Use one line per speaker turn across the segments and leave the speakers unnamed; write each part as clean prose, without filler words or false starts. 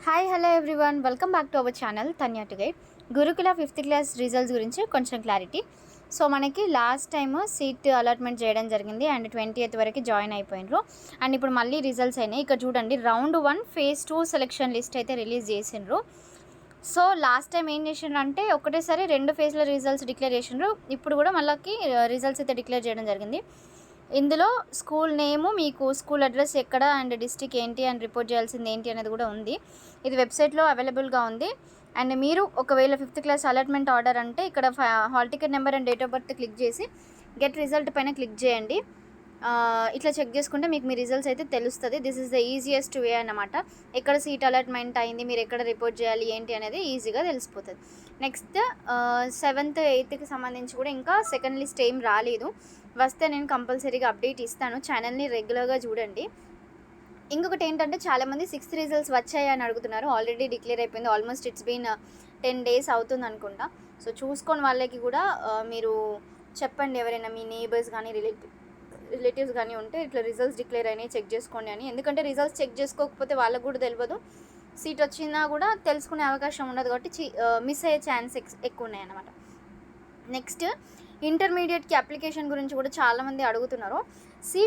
Hi hello everyone, welcome back to our channel Tanya to guide. గురుకుల 5th class results గురించి కొంచెం clarity. So మనకి last time seat allotment చేయడం జరిగింది and 20th వరకు జాయిన్ అయిపోయినారు. అండ్ ఇప్పుడు మళ్ళీ రిజల్ట్స్ అయినాయి. ఇక్కడ చూడండి, రౌండ్ 1 phase 2 సెలెక్షన్ లిస్ట్ అయితే రిలీజ్ చేసిండ్రు. సో లాస్ట్ టైం ఏం చేసిండ్రు అంటే ఒకటేసారి 2 ఫేజ్ల రిజల్ట్స్ డిక్లేర్ చేసిండ్రు. ఇప్పుడు కూడా మళ్ళీ రిజల్ట్స్ అయితే డిక్లేర్ చేయడం జరిగింది. ఇందులో స్కూల్ నేము, మీకు స్కూల్ అడ్రస్ ఎక్కడ అండ్ డిస్ట్రిక్ట్ ఏంటి అండ్ రిపోర్ట్ చేయాల్సింది ఏంటి అనేది కూడా ఉంది. ఇది వెబ్సైట్లో అవైలబుల్గా ఉంది. అండ్ మీరు ఒకవేళ 5th క్లాస్ అలాట్మెంట్ ఆర్డర్ అంటే ఇక్కడ hall ticket number and date of birth click చేసి గెట్ రిజల్ట్ పైన క్లిక్ చేయండి. ఇట్లా చెక్ చేసుకుంటే మీకు మీ రిజల్ట్స్ అయితే తెలుస్తుంది. This is the easiest way అన్నమాట. ఎక్కడ సీట్ అలాట్మెంట్ అయింది, మీరు ఎక్కడ రిపోర్ట్ చేయాలి ఏంటి అనేది ఈజీగా తెలిసిపోతుంది. నెక్స్ట్ 7th 8th సంబంధించి కూడా ఇంకా సెకండ్ లిస్ట్ ఏం రాలేదు. వస్తే నేను కంపల్సరీగా అప్డేట్ ఇస్తాను. ఛానల్ని రెగ్యులర్గా చూడండి. ఇంకొకటి ఏంటంటే చాలామంది 6th రిజల్ట్స్ వచ్చాయి అని అడుగుతున్నారు. ఆల్రెడీ డిక్లేర్ అయిపోయింది. ఆల్మోస్ట్ ఇట్స్ బీన్ 10 days అవుతుంది అనుకుంటా. సో చూసుకొని వాళ్ళకి కూడా మీరు చెప్పండి, ఎవరైనా మీ నేబర్స్ కానీ రిలేటివ్స్ కానీ ఉంటే ఇట్లా రిజల్ట్స్ డిక్లేర్ అయినాయి చెక్ చేసుకోండి అని. ఎందుకంటే రిజల్ట్స్ చెక్ చేసుకోకపోతే వాళ్ళకు కూడా తెలియదు, సీట్ వచ్చినా కూడా తెలుసుకునే అవకాశం ఉండదు. కాబట్టి మిస్ అయ్యే ఛాన్స్ ఎక్కువ ఉన్నాయి అన్నమాట. నెక్స్ట్ ఇంటర్మీడియట్కి అప్లికేషన్ గురించి కూడా చాలామంది అడుగుతున్నారు.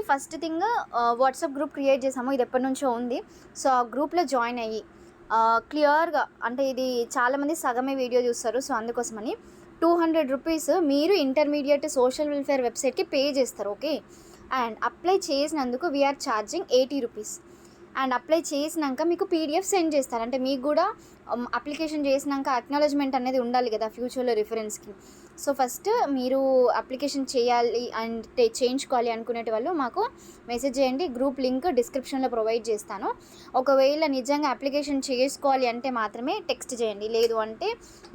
First thing, WhatsApp group create చేసాము. ఇది ఎప్పటి నుంచో ఉంది. సో ఆ గ్రూప్లో జాయిన్ అయ్యి క్లియర్గా, అంటే ఇది చాలామంది సగమే వీడియో చూస్తారు. సో అందుకోసమని 200 రూపీస్ మీరు ఇంటర్మీడియట్ సోషల్ వెల్ఫేర్ వెబ్సైట్కి పే చేస్తారు. ఓకే, అండ్ అప్లై చేసినందుకు we're charging 80 rupees. And apply చేసినాక మీకు పీడిఎఫ్ సెండ్ చేస్తారు. అంటే మీకు కూడా అప్లికేషన్ చేసినాక అక్నాలెడ్జ్మెంట్ అనేది ఉండాలి కదా ఫ్యూచర్లో రిఫరెన్స్కి. సో ఫస్ట్ మీరు అప్లికేషన్ చేయాలి అండ్ చేయించుకోవాలి అనుకునే వాళ్ళు మాకు మెసేజ్ చేయండి. గ్రూప్ లింక్ డిస్క్రిప్షన్లో ప్రొవైడ్ చేస్తాను. ఒకవేళ నిజంగా అప్లికేషన్ చేసుకోవాలి అంటే మాత్రమే టెక్స్ట్ చేయండి. లేదు అంటే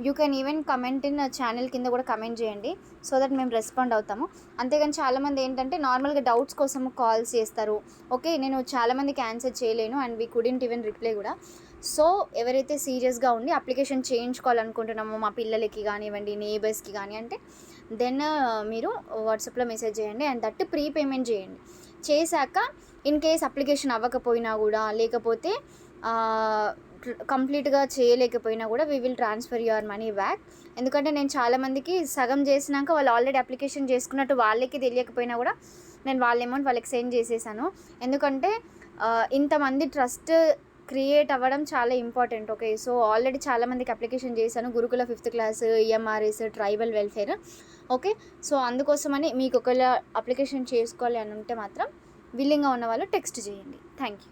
you can even comment in channel కింద కూడా కమెంట్ చేయండి. సో దట్ మేము రెస్పాండ్ అవుతాము. అంతేగాని చాలామంది ఏంటంటే నార్మల్గా డౌట్స్ కోసం కాల్స్ చేస్తారు. ఓకే, నేను చాలామందికి ఆన్సర్ చేయలేను and we couldn't even reply కూడా. సో ఎవరైతే సీరియస్గా ఉండి అప్లికేషన్ చేయించుకోవాలనుకుంటున్నామో మా పిల్లలకి కానివ్వండి, నేబర్స్కి కానీ అంటే దెన్ మీరు వాట్సాప్లో మెసేజ్ చేయండి. అండ్ దట్ ప్రీ పేమెంట్ చేయండి. చేశాక ఇన్ కేస్ అప్లికేషన్ అవ్వకపోయినా కూడా, లేకపోతే కంప్లీట్గా చేయలేకపోయినా కూడా we will transfer your money back. ఎందుకంటే నేను చాలామందికి సగం చేసినాక వాళ్ళు ఆల్రెడీ అప్లికేషన్ చేసుకున్నట్టు వాళ్ళకి తెలియకపోయినా కూడా నేను వాళ్ళ అమౌంట్ వాళ్ళకి సెండ్ చేసేసాను. ఎందుకంటే ఇంతమంది ట్రస్ట్ క్రియేట్ అవ్వడం చాలా ఇంపార్టెంట్. ఓకే, సో ఆల్రెడీ చాలామందికి అప్లికేషన్ చేశాను. గురుకుల 5th class, EMRS, tribal welfare. Okay, so అందుకోసమని మీకు ఒకవేళ అప్లికేషన్ చేసుకోవాలి అని ఉంటే మాత్రం విల్లింగ్గా ఉన్న వాళ్ళు టెక్స్ట్ చేయండి. Thank you.